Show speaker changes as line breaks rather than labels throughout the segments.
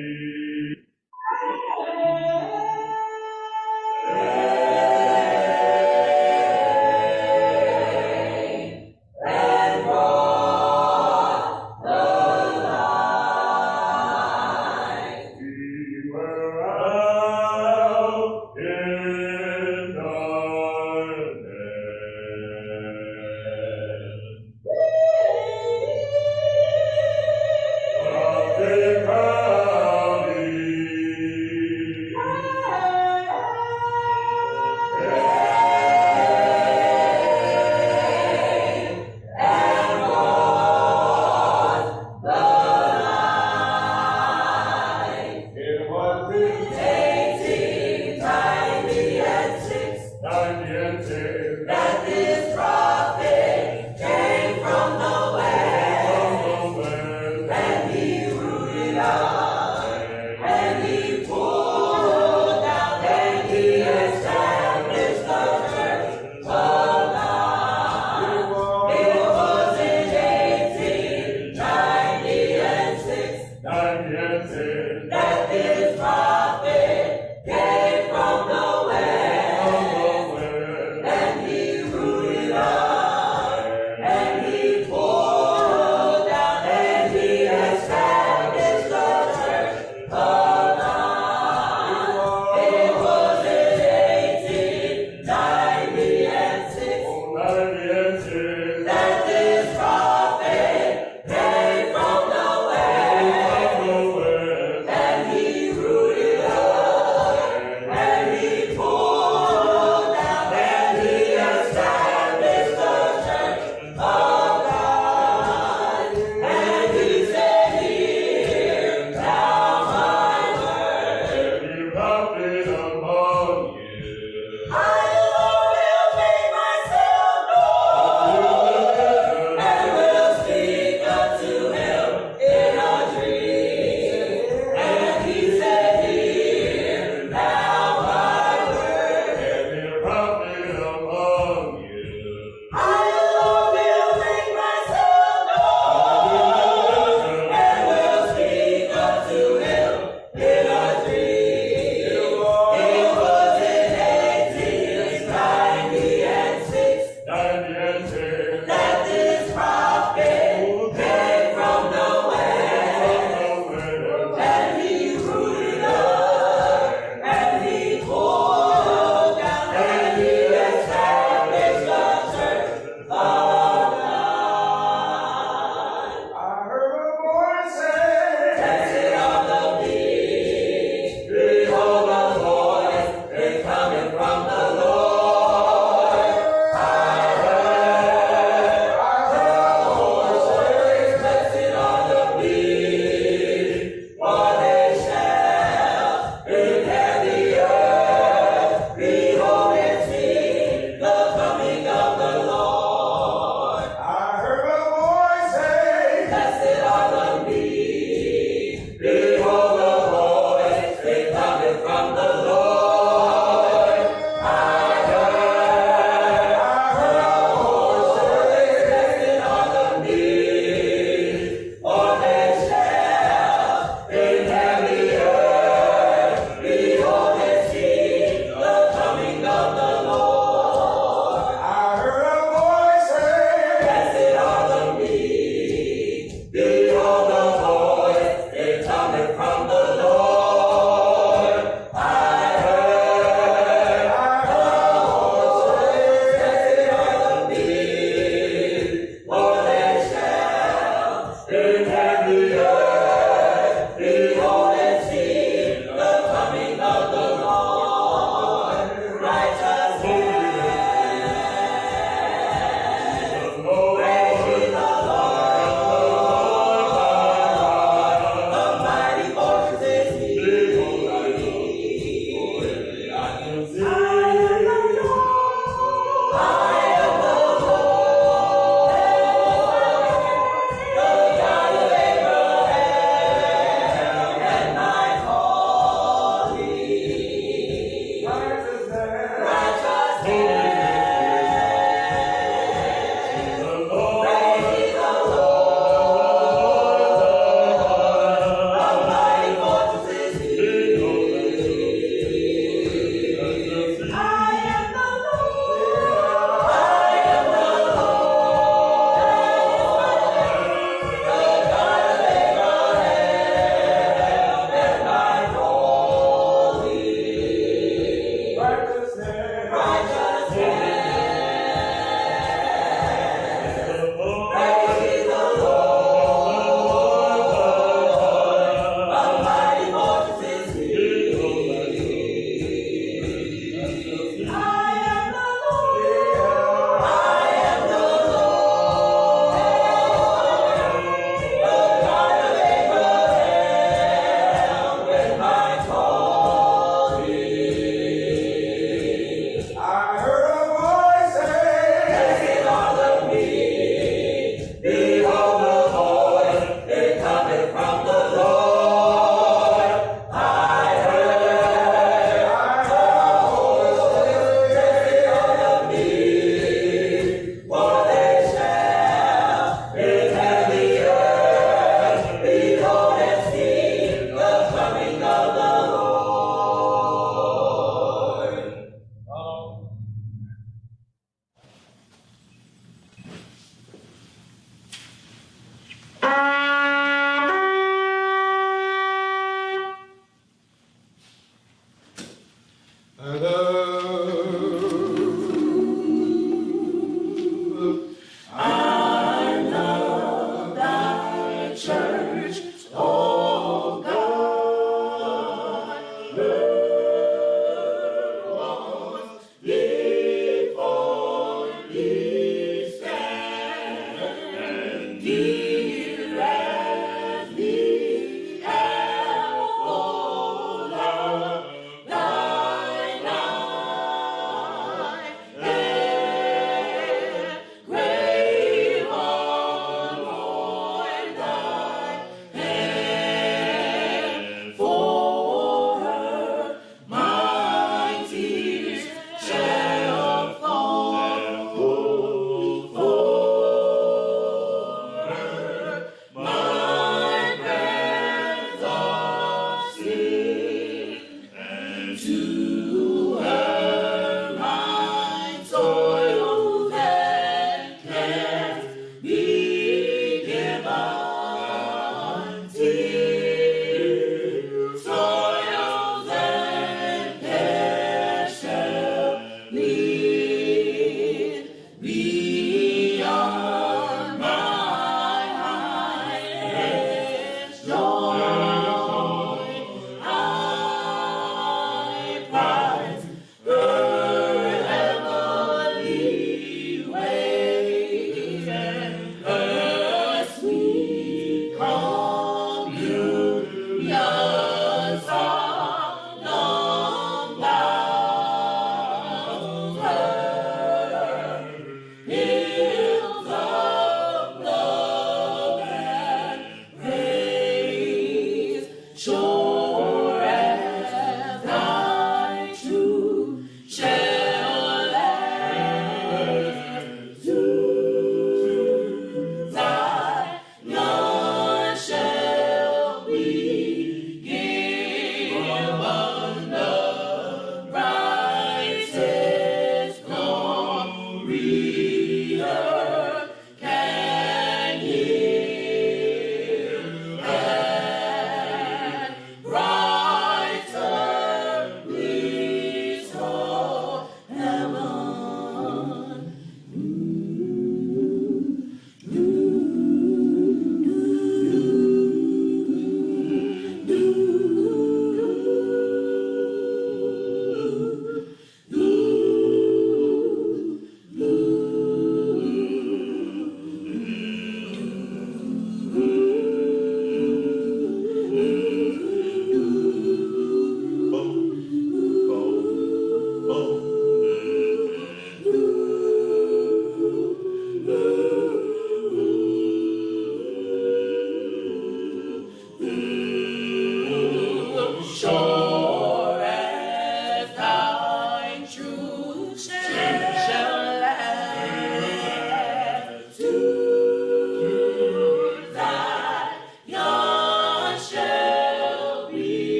He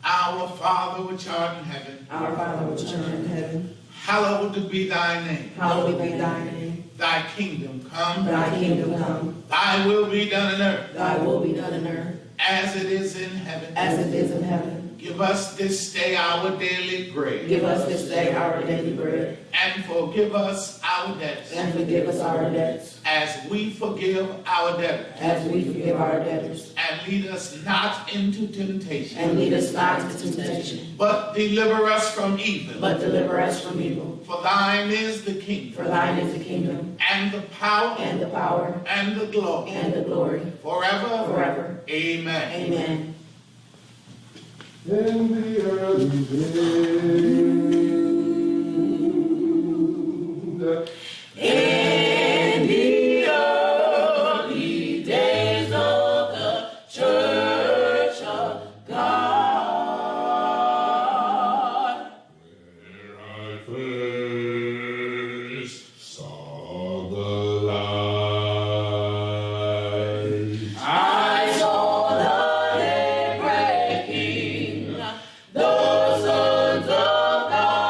Our Father which art in heaven,
Our Father which art in heaven,
hallowed be thy name.
hallowed be thy name.
Thy kingdom come,
Thy kingdom come,
thy will be done on earth
thy will be done on earth
as it is in heaven.
as it is in heaven.
Give us this day our daily bread,
Give us this day our daily bread,
and forgive us our debts
and forgive us our debts,
as we forgive our debtors.
as we forgive our debtors.
And lead us not into temptation,
And lead us not into temptation,
but deliver us from evil.
but deliver us from evil.
For thine is the kingdom,
For thine is the kingdom,
and the power,
and the power,
and the glory,
and the glory,
forever.
forever.
Amen.
Amen.
In the early days,
In the early days of the Church of God,
where I first saw the light,
I saw the day breaking, the sons of God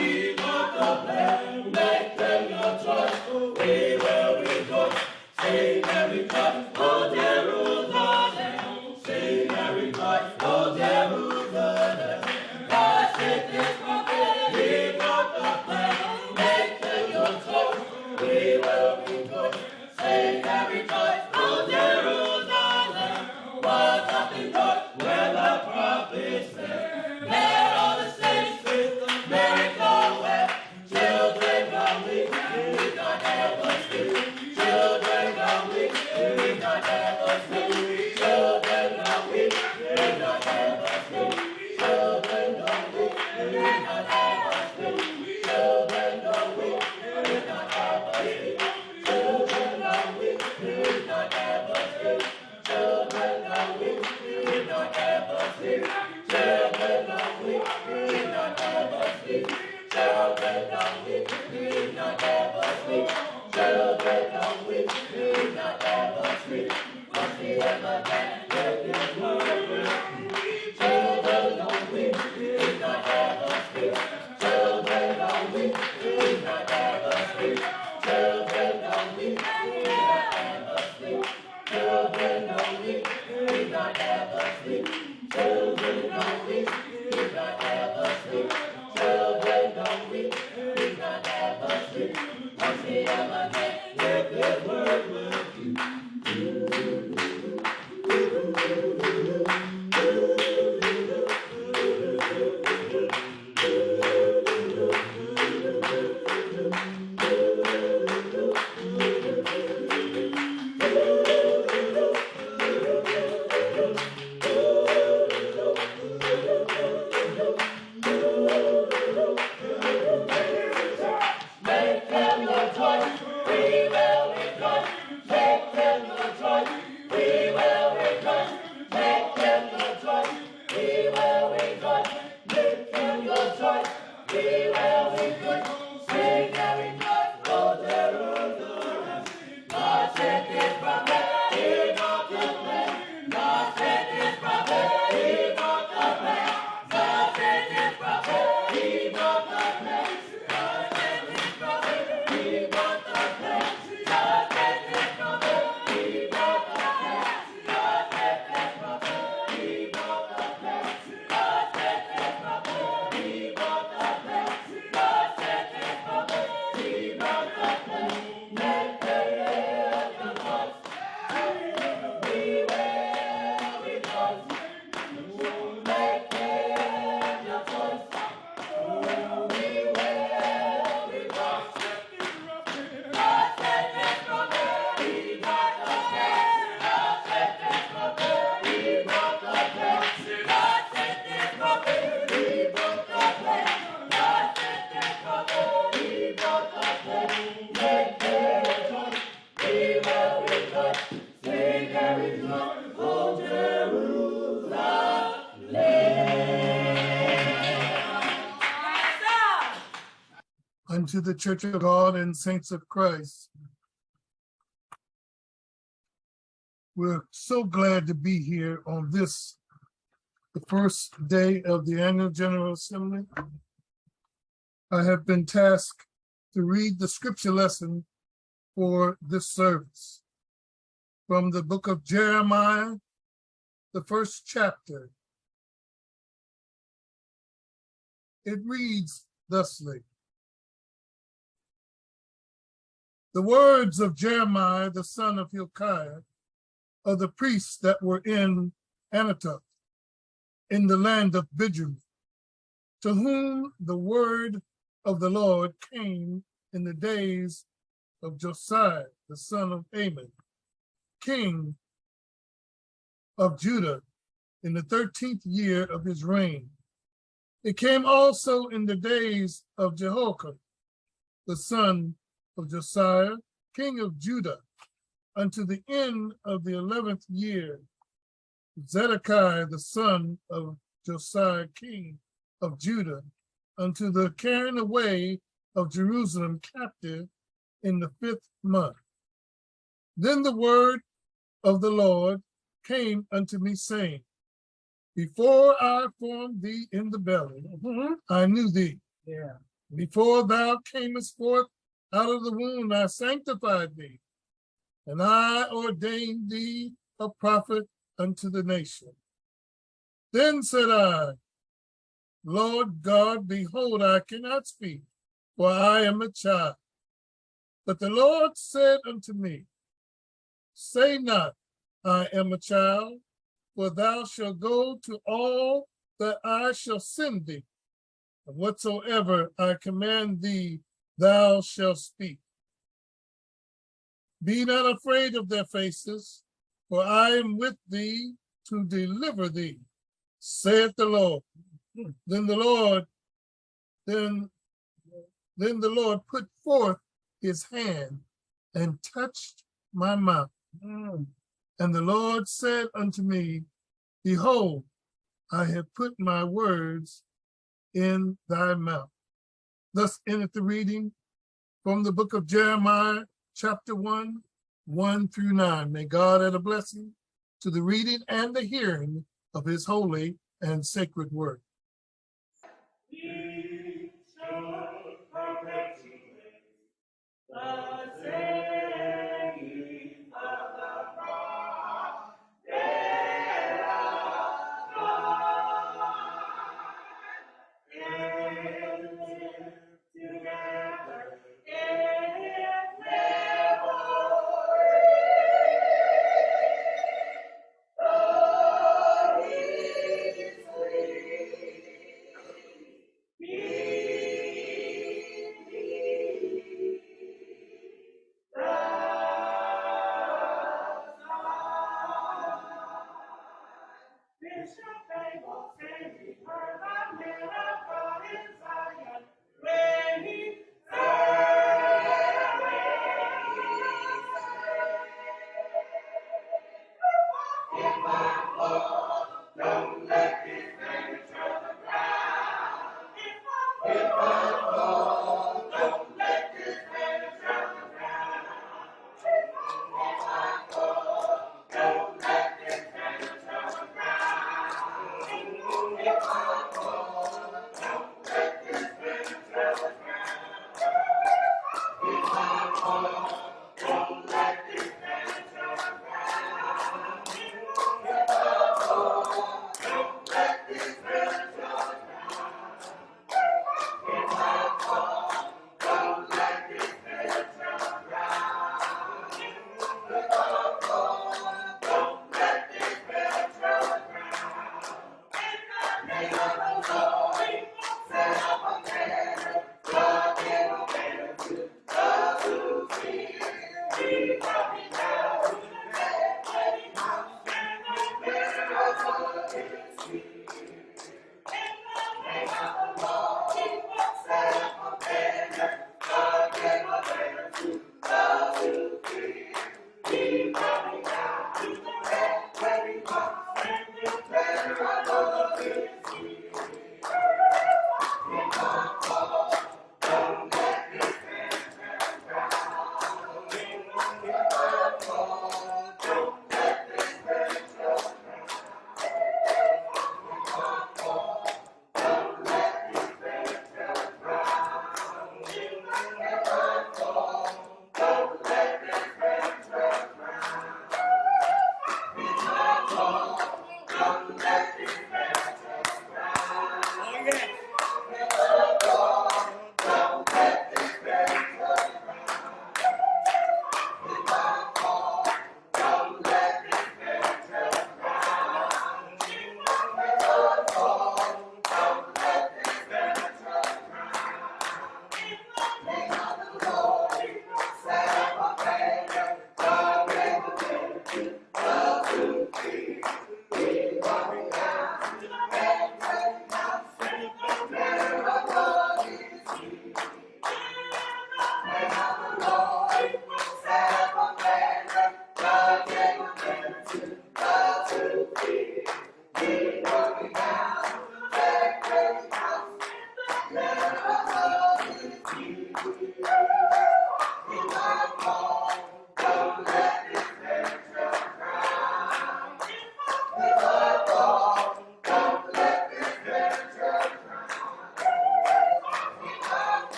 evoke the plan, make them your choice. We will rejoice, sing and rejoice, O Jerusalem. Sing and rejoice, O Jerusalem. God sent His prophet, evoke the plan, make them your choice. We will rejoice, sing and rejoice, O Jerusalem. Was nothing but where the prophet said, let all the saints make the way. Children of weak, we not ever sleep. Children of weak, we not ever sleep. Children of weak, we not ever sleep. Children of weak, we not ever sleep. Children of weak, we not ever sleep. Children of weak, we not ever sleep. Children of weak, we not ever sleep. Children of weak, we not ever sleep. Children of weak, we not ever sleep. Children of weak, we not ever sleep. Must be ever get His word. Children of weak, we not ever sleep. Children of weak, we not ever sleep. Children of weak, we not ever sleep. Children of weak, we not ever sleep. Children of weak, we not ever sleep. Children of weak, we not ever sleep. Must be ever get His word with you. Make them your choice, we will rejoice. Make them your choice, we will rejoice. Make them your choice, we will rejoice. Make them your choice, we will rejoice. Sing and rejoice, O Jerusalem. God sent His prophet, evoke the plan. God sent His prophet, evoke the plan. God sent His prophet, evoke the plan. God sent His prophet, evoke the plan. God sent His prophet, evoke the plan. God sent His prophet, evoke the plan. God sent His prophet, evoke the plan. God sent His prophet, evoke the plan. Make the earth your voice. We will rejoice. Make them your choice. We will rejoice. God sent His prophet, evoke the plan. God sent His prophet, evoke the plan. God sent His prophet, evoke the plan. God sent His prophet, evoke the plan. Make them rejoice, we will rejoice. Sing and rejoice, O Jerusalem.
Unto the Church of God and Saints of Christ. We're so glad to be here on this, the first day of the Annual General Assembly. I have been tasked to read the scripture lesson for this service from the book of Jeremiah, the first chapter. It reads thusly. The words of Jeremiah, the son of Hilkiah, of the priests that were in Anatoth, in the land of Benjamin, to whom the word of the Lord came in the days of Josiah, the son of Amon, king of Judah, in the 13th year of his reign. It came also in the days of Jehoiakim, the son of Josiah, king of Judah, unto the end of the 11th year. Zedekiah, the son of Josiah, king of Judah, unto the carrying away of Jerusalem captive in the 5th month. Then the word of the Lord came unto me, saying, before I formed thee in the belly, I knew thee. Before thou camest forth out of the womb, I sanctified thee, and I ordained thee a prophet unto the nation. Then said I, Lord God, behold, I cannot speak, for I am a child. But the Lord said unto me, say not, I am a child, for thou shalt go to all that I shall send thee, and whatsoever I command thee, thou shalt speak. Be not afraid of their faces, for I am with thee to deliver thee, saith the Lord. Then the Lord put forth his hand and touched my mouth. And the Lord said unto me, behold, I have put my words in thy mouth. Thus endeth the reading from the book of Jeremiah, chapter 1, 1 through 9. May God add a blessing to the reading and the hearing of his holy and sacred word.
He shall perpetuate the saying of the prophet of God. And live together in memory. Oh, he sweet.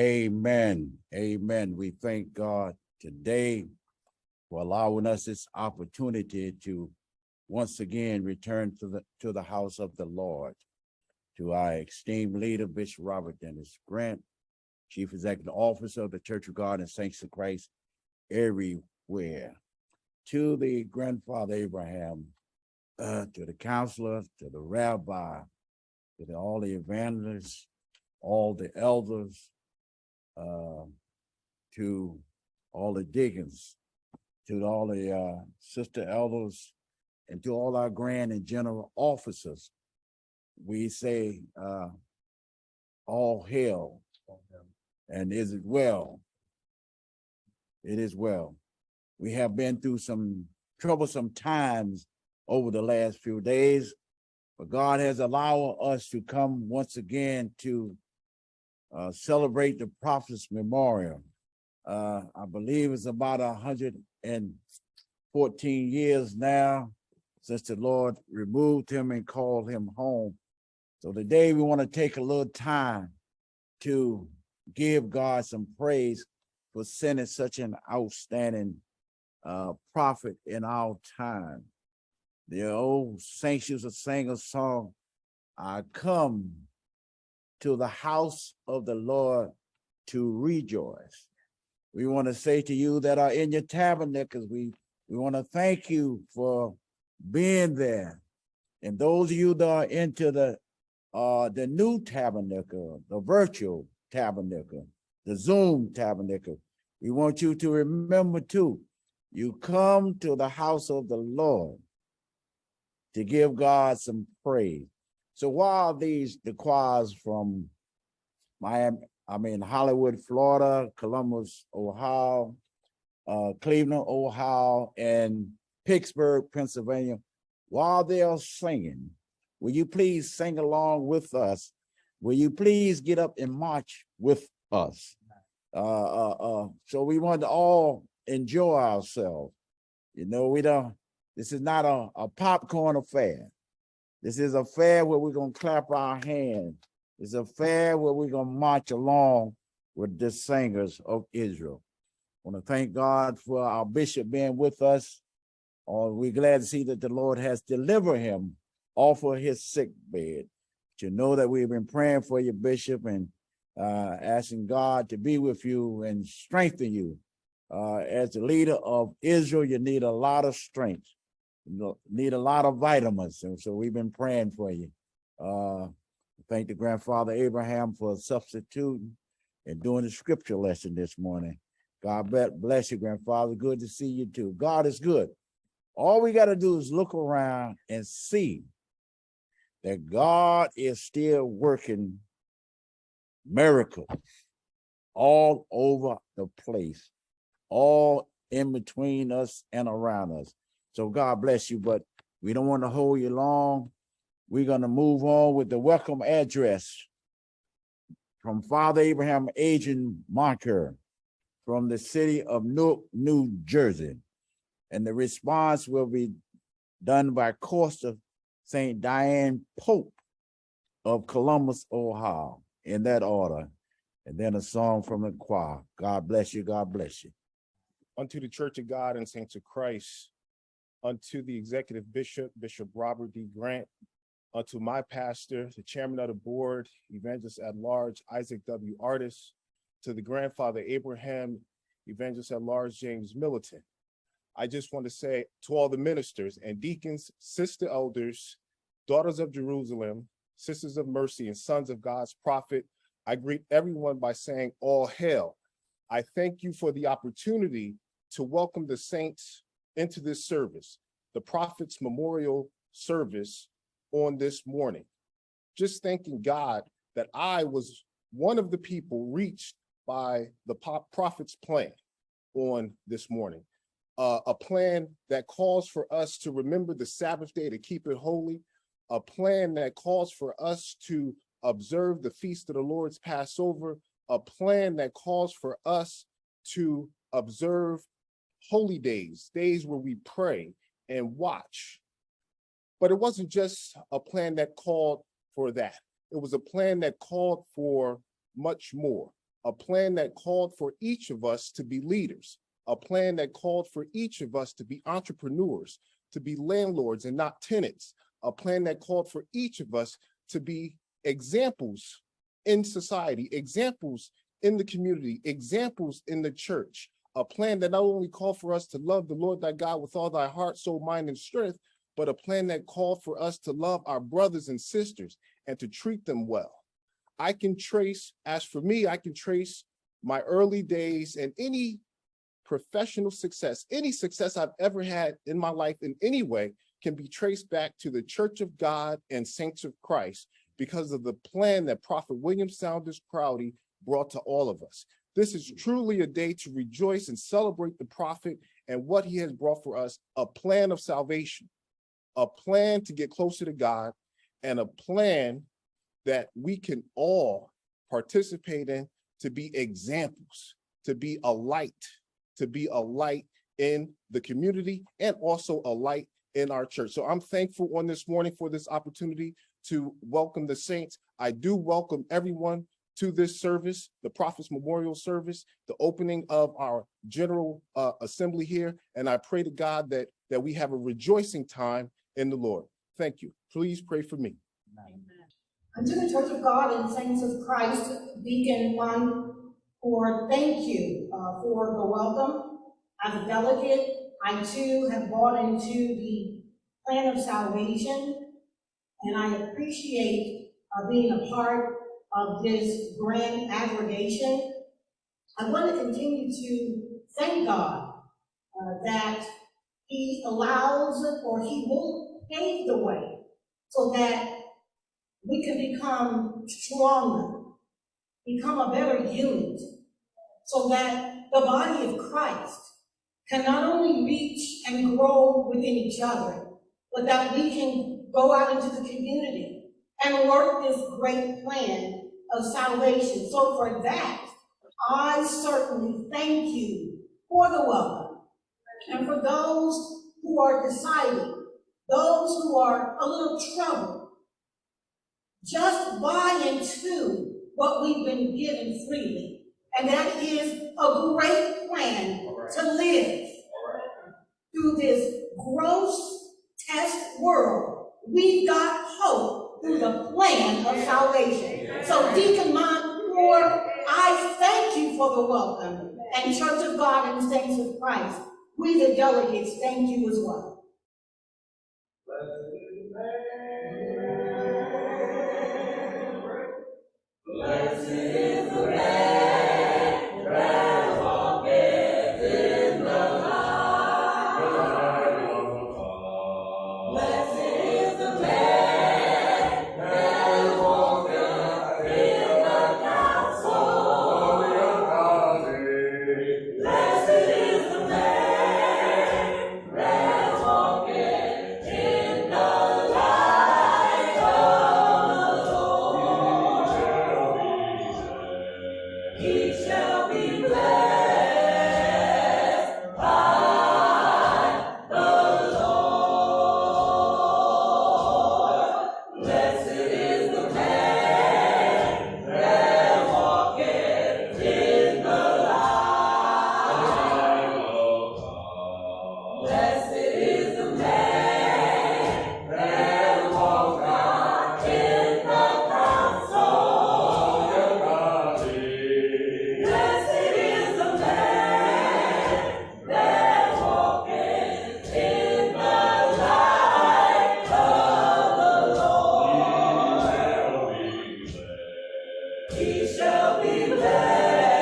Amen. Amen. We thank God today for allowing us this opportunity to once again return to the house of the Lord. To our esteemed leader, Bishop Robert Dennis Grant, Chief Executive Officer of the Church of God and Saints of Christ everywhere. To the grandfather Abraham, to the counselor, to the rabbi, to all the evangelists, all the elders, to all the deacons, to all the sister elders, and to all our grand and general officers, we say all hail, and is it well? It is well. We have been through some troublesome times over the last few days, but God has allowed us to come once again to celebrate the prophet's memorial. I believe it's about 114 years now since the Lord removed him and called him home. So today we want to take a little time to give God some praise for sending such an outstanding prophet in our time. The old saints used to sing a song, I come to the house of the Lord to rejoice. We want to say to you that are in your tabernacles, we want to thank you for being there. And those of you that are into the new tabernacle, the virtual tabernacle, the Zoom tabernacle, we want you to remember too, you come to the house of the Lord to give God some praise. So while the choirs from Hollywood, Florida, Columbus, Ohio, Cleveland, Ohio, and Pittsburgh, Pennsylvania, while they are singing, will you please sing along with us? Will you please get up and march with us? So we want to all enjoy ourselves. You know, this is not a popcorn affair. This is a fair where we're going to clap our hands. It's a fair where we're going to march along with the singers of Israel. I want to thank God for our bishop being with us. We're glad to see that the Lord has delivered him off of his sick bed. But you know that we've been praying for you, Bishop, and asking God to be with you and strengthen you. As the leader of Israel, you need a lot of strength. You need a lot of vitamins, and so we've been praying for you. Thank the grandfather Abraham for substituting and doing the scripture lesson this morning. God bless you, grandfather. Good to see you too. God is good. All we got to do is look around and see that God is still working miracles all over the place, all in between us and around us. So God bless you, but we don't want to hold you long. We're going to move on with the welcome address from Father Abraham Adrian Moncur from the city of Newark, New Jersey. And the response will be done by Costa St. Diane Pope of Columbus, Ohio, in that order. And then a song from the choir. God bless you. God bless you.
Unto the Church of God and Saints of Christ, unto the Executive Bishop, Bishop Robert D. Grant, unto my pastor, the Chairman of the Board, Evangelist at Large, Isaac W. Artis, to the grandfather Abraham, Evangelist at Large, James Militant. I just want to say to all the ministers and deacons, sister elders, daughters of Jerusalem, sisters of mercy, and sons of God's prophet, I greet everyone by saying all hail. I thank you for the opportunity to welcome the saints into this service, the prophet's memorial service on this morning. Just thanking God that I was one of the people reached by the prophet's plan on this morning. A plan that calls for us to remember the Sabbath day, to keep it holy. A plan that calls for us to observe the feast of the Lord's Passover. A plan that calls for us to observe holy days, days where we pray and watch. But it wasn't just a plan that called for that. It was a plan that called for much more. A plan that called for each of us to be leaders. A plan that called for each of us to be entrepreneurs, to be landlords and not tenants. A plan that called for each of us to be examples in society, examples in the community, examples in the church. A plan that not only called for us to love the Lord thy God with all thy heart, soul, mind, and strength, but a plan that called for us to love our brothers and sisters and to treat them well. I can trace, as for me, I can trace my early days and any professional success, any success I've ever had in my life in any way can be traced back to the Church of God and Saints of Christ because of the plan that Prophet William Saunders Crowdy brought to all of us. This is truly a day to rejoice and celebrate the prophet and what he has brought for us, a plan of salvation, a plan to get closer to God, and a plan that we can all participate in to be examples, to be a light in the community and also a light in our church. So I'm thankful on this morning for this opportunity to welcome the saints. I do welcome everyone to this service, the Prophet's Memorial Service, the opening of our General Assembly here. And I pray to God that we have a rejoicing time in the Lord. Thank you. Please pray for me.
Amen. Unto the Church of God and Saints of Christ, Deacon Moncur, thank you for the welcome. As a delegate, I too have bought into the plan of salvation, and I appreciate being a part of this grand aggregation. I want to continue to thank God that he allows or he will pave the way so that we can become stronger, become a better unit, so that the body of Christ can not only reach and grow within each other, but that we can go out into the community and work this great plan of salvation. So for that, I certainly thank you for the welcome. And for those who are deciding, those who are a little troubled, just buy into what we've been given freely. And that is a great plan to live through this gross test world. We've got hope through the plan of salvation. So Deacon Moncur, I thank you for the welcome. And Church of God and Saints of Christ, we the delegates thank you as well.
Blessed is the man that walketh in the light. Blessed is the man that walketh in the counsel of the Blessed is the man that walketh in the light of the Lord. He shall be blessed by the Lord. Blessed is the man that walketh in the light of God. Blessed is the man that walketh in the counsel of God. Blessed is the man that walketh in the light of the Lord. He shall be blessed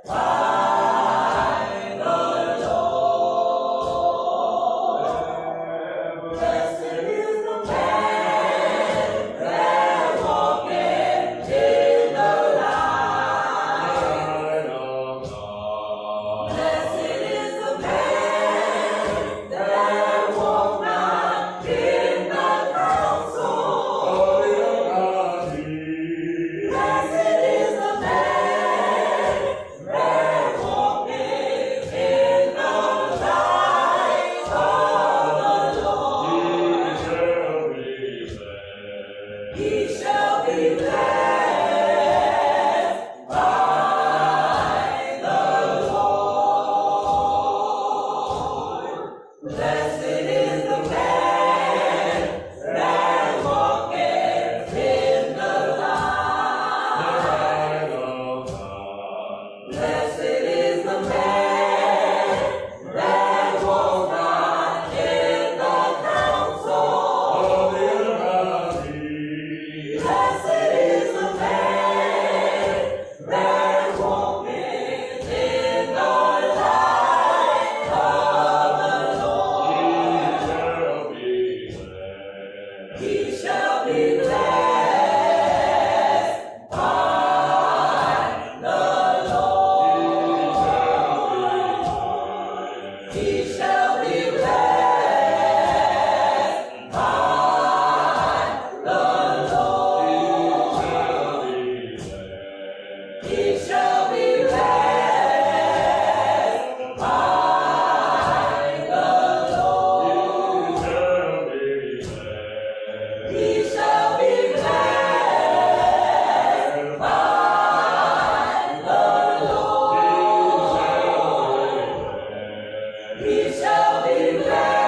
by the Lord. Blessed is the man that walketh in the light of God. Blessed is the man that walks not in the counsel of the ungodly. Blessed is the man that walketh in the light of the Lord. He shall be blessed by the Lord. He shall be blessed by the Lord. He shall be blessed by the Lord. He shall be blessed by the Lord. He shall be blessed.